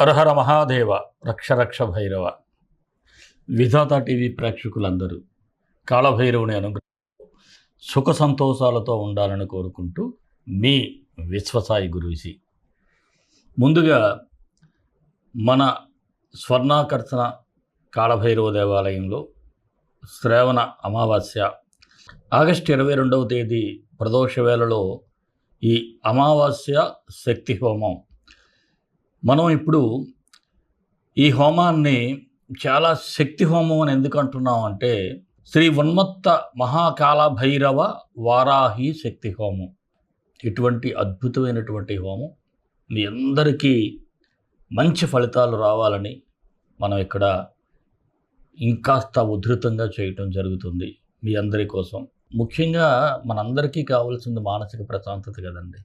హరహర మహాదేవ రక్ష రక్ష భైరవ. విధాత టీవీ ప్రేక్షకులందరూ కాళభైరవుని అనుగ్రహం సుఖ సంతోషాలతో ఉండాలని కోరుకుంటూ మీ విశ్వసాయి గురూజీ. ముందుగా మన స్వర్ణాకర్షణ కాళభైరవ దేవాలయంలో శ్రావణ అమావాస్య ఆగస్టు 22వ తేదీ ప్రదోష వేళలో ఈ అమావాస్య శక్తి హోమం. మనం ఇప్పుడు ఈ హోమాన్ని చాలా శక్తి హోమం అని ఎందుకు అంటున్నాం అంటే, శ్రీ ఉన్మత్త మహాకాళ భైరవ వారాహి శక్తి హోమం. ఇటువంటి అద్భుతమైనటువంటి హోమం మీ అందరికీ మంచి ఫలితాలు రావాలని మనం ఇక్కడ ఇంకాస్త ఉధృతంగా చేయటం జరుగుతుంది మీ అందరి కోసం. ముఖ్యంగా మనందరికీ కావాల్సింది మానసిక ప్రశాంతత కదండి.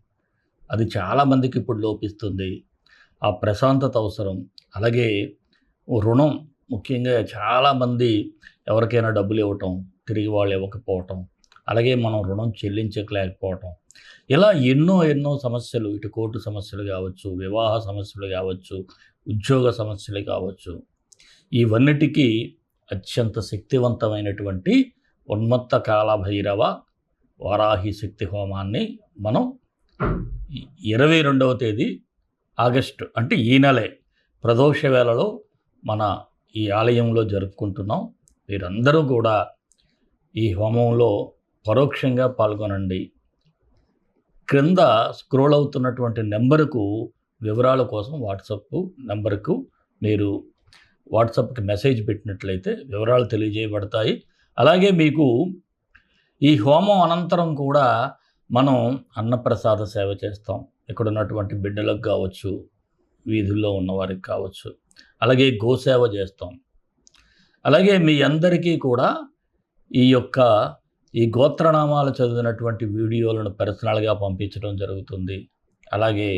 అది చాలామందికి ఇప్పుడు లోపిస్తుంది. ఆ ప్రశాంతత అవసరం. అలాగే రుణం, ముఖ్యంగా చాలామంది ఎవరికైనా డబ్బులు ఇవ్వటం తిరిగి వాళ్ళు ఇవ్వకపోవటం, అలాగే మనం రుణం చెల్లించలేకపోవటం, ఇలా ఎన్నో సమస్యలు, ఇటు కోర్టు సమస్యలు కావచ్చు, వివాహ సమస్యలు కావచ్చు, ఉద్యోగ సమస్యలు కావచ్చు, ఇవన్నిటికీ అత్యంత శక్తివంతమైనటువంటి ఉన్మత్త కాళభైరవ వారాహి శక్తి హోమాన్ని మనం 22వ తేదీ ఆగస్టు అంటే ఈ నెలే ప్రదోష వేళలో మన ఈ ఆలయంలో జరుపుకుంటున్నాం. మీరందరూ కూడా ఈ హోమంలో పరోక్షంగా పాల్గొనండి. క్రింద స్క్రోల్ అవుతున్నటువంటి నెంబరుకు వివరాల కోసం వాట్సాప్ నెంబర్కు మీరు వాట్సాప్కి మెసేజ్ పెట్టినట్లయితే వివరాలు తెలియజేయబడతాయి. అలాగే మీకు ఈ హోమం అనంతరం కూడా మనం అన్నప్రసాద సేవ చేస్తాం. ఇక్కడ ఉన్నటువంటి బిడ్డలకు కావచ్చు, వీధుల్లో ఉన్నవారికి కావచ్చు, అలాగే గోసేవ చేస్తాం. అలాగే మీ అందరికీ కూడా ఈ గోత్రనామాలు చదివినటువంటి వీడియోలను పర్సనల్గా పంపించడం జరుగుతుంది. అలాగే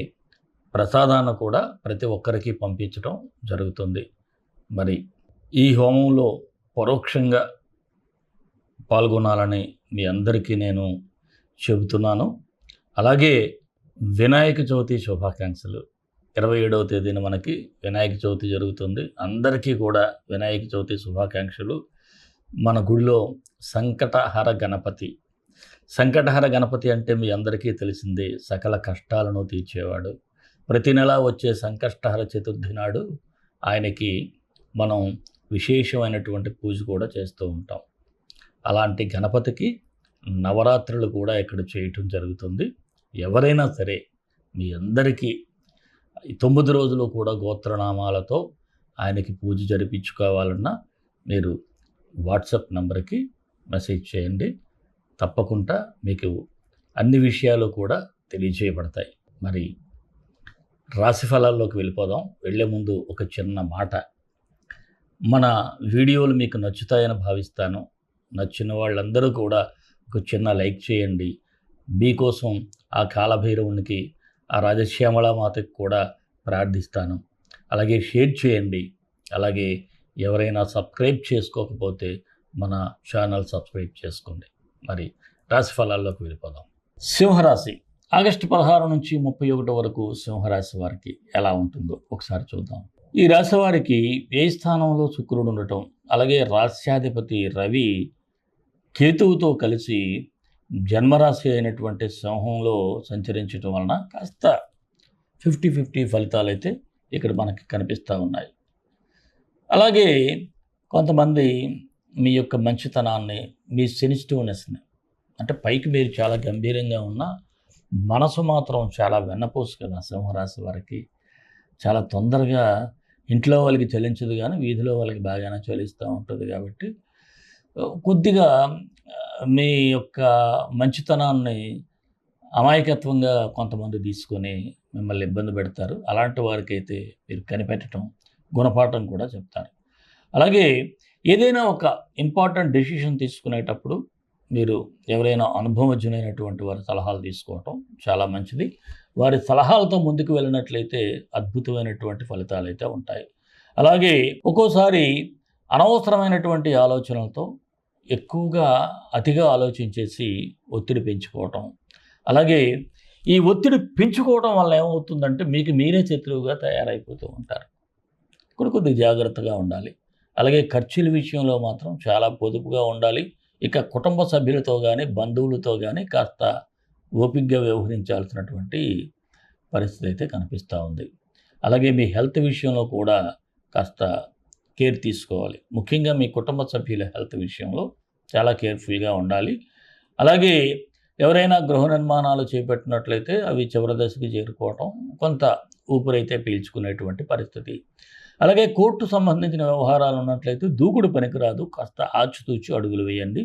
ప్రసాదాన్ని కూడా ప్రతి ఒక్కరికి పంపించడం జరుగుతుంది. మరి ఈ హోమంలో పరోక్షంగా పాల్గొనాలని మీ అందరికీ నేను చెబుతున్నాను. అలాగే వినాయక చవితి శుభాకాంక్షలు. 27వ తేదీన మనకి వినాయక చవితి జరుగుతుంది. అందరికీ కూడా వినాయక చవితి శుభాకాంక్షలు. మన గుడిలో సంకటహర గణపతి అంటే మీ అందరికీ తెలిసిందే, సకల కష్టాలను తీర్చేవాడు. ప్రతి నెల వచ్చే సంకష్టహర చతుర్థి నాడు ఆయనకి మనం విశేషమైనటువంటి పూజ కూడా చేస్తూ ఉంటాం. అలాంటి గణపతికి నవరాత్రులు కూడా ఇక్కడ చేయటం జరుగుతుంది. ఎవరైనా సరే మీ అందరికీ 9 రోజులు కూడా గోత్రనామాలతో ఆయనకి పూజ జరిపించుకోవాలన్నా మీరు వాట్సాప్ నెంబర్కి మెసేజ్ చేయండి. తప్పకుండా మీకు అన్ని విషయాలు కూడా తెలియజేయబడతాయి. మరి రాశి ఫలాల్లోకి వెళ్ళిపోదాం. వెళ్ళే ముందు ఒక చిన్న మాట. మన వీడియోలు మీకు నచ్చుతాయని భావిస్తాను. నచ్చిన వాళ్ళందరూ కూడా ఒక చిన్న లైక్ చేయండి. మీకోసం ఆ కాళభైరవునికి, ఆ రాజశ్యామళమాతకి కూడా ప్రార్థిస్తాను. అలాగే షేర్ చేయండి. అలాగే ఎవరైనా సబ్స్క్రైబ్ చేసుకోకపోతే మన ఛానల్ సబ్స్క్రైబ్ చేసుకోండి. మరి రాశి ఫలాల్లోకి వెళ్ళిపోదాం. సింహరాశి ఆగస్టు 16 నుంచి 31 వరకు సింహరాశి వారికి ఎలా ఉంటుందో ఒకసారి చూద్దాం. ఈ రాశి వారికి ఏ స్థానంలో శుక్రుడు ఉండటం, అలాగే రాశ్యాధిపతి రవి కేతువుతో కలిసి జన్మరాశి అయినటువంటి సింహంలో సంచరించడం వలన కాస్త 50-50 ఫలితాలు అయితే ఇక్కడ మనకి కనిపిస్తూ ఉన్నాయి. అలాగే కొంతమంది మీ యొక్క మంచితనాన్ని, మీ సెన్సిటివ్నెస్ని, అంటే పైకి మీరు చాలా గంభీరంగా ఉన్న మనసు మాత్రం చాలా వెన్నపూసు కదా సింహరాశి వారికి. చాలా తొందరగా ఇంట్లో వాళ్ళకి చెల్లించదు కానీ వీధిలో వాళ్ళకి బాగానే చెల్లిస్తూ ఉంటుంది. కాబట్టి కొద్దిగా మీ యొక్క మంచితనాన్ని అమాయకత్వంగా కొంతమంది తీసుకొని మిమ్మల్ని ఇబ్బంది పెడతారు. అలాంటి వారికి అయితే మీరు కనిపెట్టడం, గుణపాఠం కూడా చెప్తారు. అలాగే ఏదైనా ఒక ఇంపార్టెంట్ డెసిషన్ తీసుకునేటప్పుడు మీరు ఎవరైనా అనుభవజ్ఞులైనటువంటి వారి సలహాలు తీసుకోవటం చాలా మంచిది. వారి సలహాలతో ముందుకు వెళ్ళినట్లయితే అద్భుతమైనటువంటి ఫలితాలు అయితే ఉంటాయి. అలాగే ఒక్కోసారి అనవసరమైనటువంటి ఆలోచనలతో ఎక్కువగా అతిగా ఆలోచించేసి ఒత్తిడి పెంచుకోవటం, అలాగే ఈ ఒత్తిడి పెంచుకోవడం వల్ల ఏమవుతుందంటే మీకు మీరే శత్రువుగా తయారైపోతూ ఉంటారు. కొద్దిగా జాగ్రత్తగా ఉండాలి. అలాగే ఖర్చుల విషయంలో మాత్రం చాలా పొదుపుగా ఉండాలి. ఇక కుటుంబ సభ్యులతో గానీ, బంధువులతో గానీ కాస్త ఓపికగా వ్యవహరించాల్సినటువంటి పరిస్థితి అయితే కనిపిస్తూ ఉంది. అలాగే మీ హెల్త్ విషయంలో కూడా కాస్త కేర్ తీసుకోవాలి. ముఖ్యంగా మీ కుటుంబ సభ్యుల హెల్త్ విషయంలో చాలా కేర్ఫుల్గా ఉండాలి. అలాగే ఎవరైనా గృహ నిర్మాణాలు చేపట్టినట్లయితే అవి చివరి దశకి చేరుకోవటం, కొంత ఊపిరైతే పీల్చుకునేటువంటి పరిస్థితి. అలాగే కోర్టు సంబంధించిన వ్యవహారాలు ఉన్నట్లయితే దూకుడు పనికిరాదు, కాస్త ఆచితూచి అడుగులు వేయండి.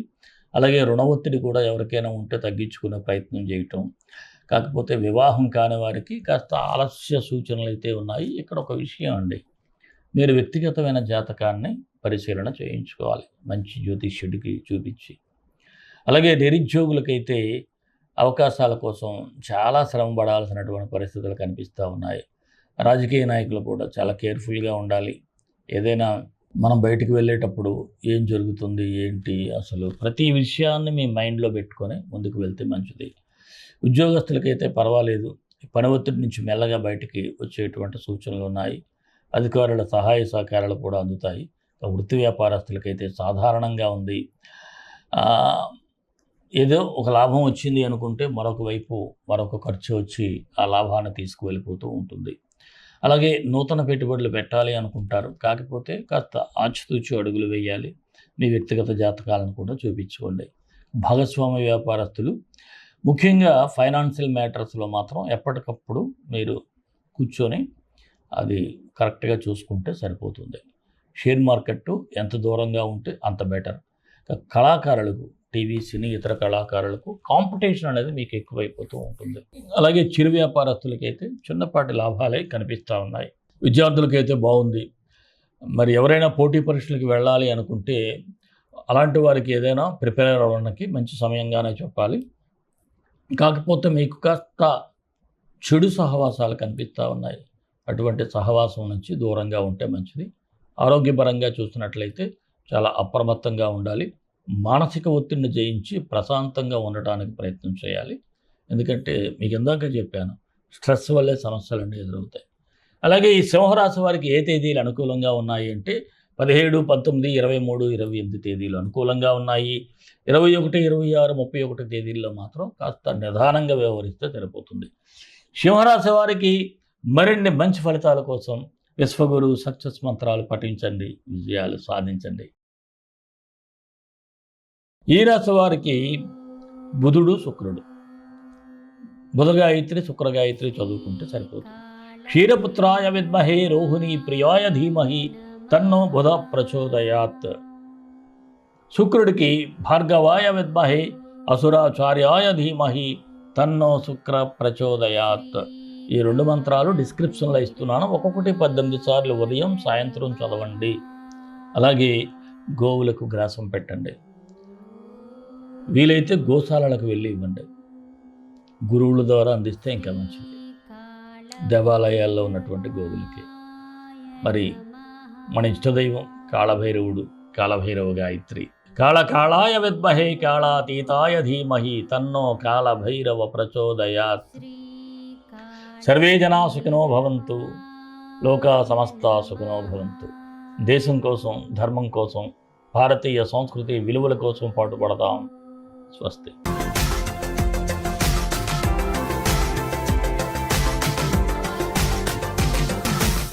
అలాగే రుణ ఒత్తిడి కూడా ఎవరికైనా ఉంటే తగ్గించుకునే ప్రయత్నం చేయటం. కాకపోతే వివాహం కాని వారికి కాస్త ఆలస్య సూచనలు అయితే ఉన్నాయి. ఇక్కడ ఒక విషయం అండి, మీరు వ్యక్తిగతమైన జాతకాన్ని పరిశీలన చేయించుకోవాలి మంచి జ్యోతిష్యుడికి చూపించి. అలాగే నిరుద్యోగులకైతే అవకాశాల కోసం చాలా శ్రమ పడాల్సినటువంటి పరిస్థితులు కనిపిస్తూ ఉన్నాయి. రాజకీయ నాయకులు కూడా చాలా కేర్ఫుల్గా ఉండాలి. ఏదైనా మనం బయటికి వెళ్ళేటప్పుడు ఏం జరుగుతుంది, ఏంటి, అసలు ప్రతి విషయాన్ని మీ మైండ్లో పెట్టుకొని ముందుకు వెళ్తే మంచిది. ఉద్యోగస్తులకైతే పర్వాలేదు, పని ఒత్తిడి నుంచి మెల్లగా బయటికి వచ్చేటువంటి సూచనలు ఉన్నాయి. అధికారుల సహాయ సహకారాలు కూడా అందుతాయి. వృత్తి వ్యాపారస్తులకైతే సాధారణంగా ఉంది. ఏదో ఒక లాభం వచ్చింది అనుకుంటే మరొక వైపు మరొక ఖర్చు వచ్చి ఆ లాభాన్ని తీసుకువెళ్ళిపోతూ ఉంటుంది. అలాగే నూతన పెట్టుబడులు పెట్టాలి అనుకుంటారు, కాకపోతే కాస్త ఆచితూచి అడుగులు వేయాలి. మీ వ్యక్తిగత జాతకాలను కూడా చూపించుకోండి. భాగస్వామ్య వ్యాపారస్తులు ముఖ్యంగా ఫైనాన్షియల్ మ్యాటర్స్లో మాత్రం ఎప్పటికప్పుడు మీరు కూర్చొని అది కరెక్ట్గా చూసుకుంటే సరిపోతుంది. షేర్ మార్కెట్ ఎంత దూరంగా ఉంటే అంత బెటర్. కళాకారులకు, టీవీ, సినీ, ఇతర కళాకారులకు కాంపిటీషన్ అనేది మీకు ఎక్కువైపోతూ ఉంటుంది. అలాగే చిరు వ్యాపారస్తులకైతే చిన్నపాటి లాభాలే కనిపిస్తూ ఉన్నాయి. విద్యార్థులకైతే బాగుంది. మరి ఎవరైనా పోటీ పరీక్షలకు వెళ్ళాలి అనుకుంటే అలాంటి వారికి ఏదైనా ప్రిపేర్ అవ్వడానికి మంచి సమయంగానే చెప్పాలి. కాకపోతే మీకు కాస్త చెడు సహవాసాలు కనిపిస్తూ ఉన్నాయి. అటువంటి సహవాసం నుంచి దూరంగా ఉంటే మంచిది. ఆరోగ్యపరంగా చూసినట్లయితే చాలా అప్రమత్తంగా ఉండాలి. మానసిక ఒత్తిడిని జయించి ప్రశాంతంగా ఉండటానికి ప్రయత్నం చేయాలి. ఎందుకంటే మీకు ఇందాక చెప్పాను, స్ట్రెస్ వల్లే సమస్యలన్నీ ఎదురవుతాయి. అలాగే ఈ సింహరాశి వారికి ఏ తేదీలు అనుకూలంగా ఉన్నాయి అంటే 17, 19, 23, 28 తేదీలు అనుకూలంగా ఉన్నాయి. 21, 26, 31 తేదీల్లో మాత్రం కాస్త నిదానంగా వ్యవహరిస్తే సరిపోతుంది. సింహరాశి వారికి మరిన్ని మంచి ఫలితాల కోసం విశ్వగురు సక్సెస్ మంత్రాలు పఠించండి, విజయాలు సాధించండి. ఈ రాశి వారికి బుధుడు, శుక్రుడు, బుధ గాయత్రి, శుక్ర గాయత్రి చదువుకుంటే సరిపోతుంది. క్షీరపుత్రాయ విద్మహే రోహిణి ప్రియాయ ధీమహి తన్నో బుధ ప్రచోదయాత్. శుక్రుడికి భార్గవాయ విద్మహే అసురాచార్యాయ ధీమహి తన్నో శుక్ర ప్రచోదయాత్. ఈ 2 మంత్రాలు డిస్క్రిప్షన్లో ఇస్తున్నాను. ఒక్కొక్కటి 18 సార్లు ఉదయం, సాయంత్రం చదవండి. అలాగే గోవులకు గ్రాసం పెట్టండి. వీలైతే గోశాలలకు వెళ్ళి ఇవ్వండి. గురువుల ద్వారా అందిస్తే ఇంకా మంచిది, దేవాలయాల్లో ఉన్నటువంటి గోవులకి. మరి మన ఇష్టదైవం కాళభైరవుడు, కాళభైరవ గాయత్రి. కాళకాళాయ విద్మహే కాళాతీతాయ ధీమహి తన్నో కాళభైరవ ప్రచోదయాత్. సర్వే జనా సుఖినో భవంతు, లోకా సమస్తా సుఖినో భవంతు. దేశం కోసం, ధర్మం కోసం, భారతీయ సంస్కృతి విలువల కోసం పాటుపడదాం. స్వస్తి.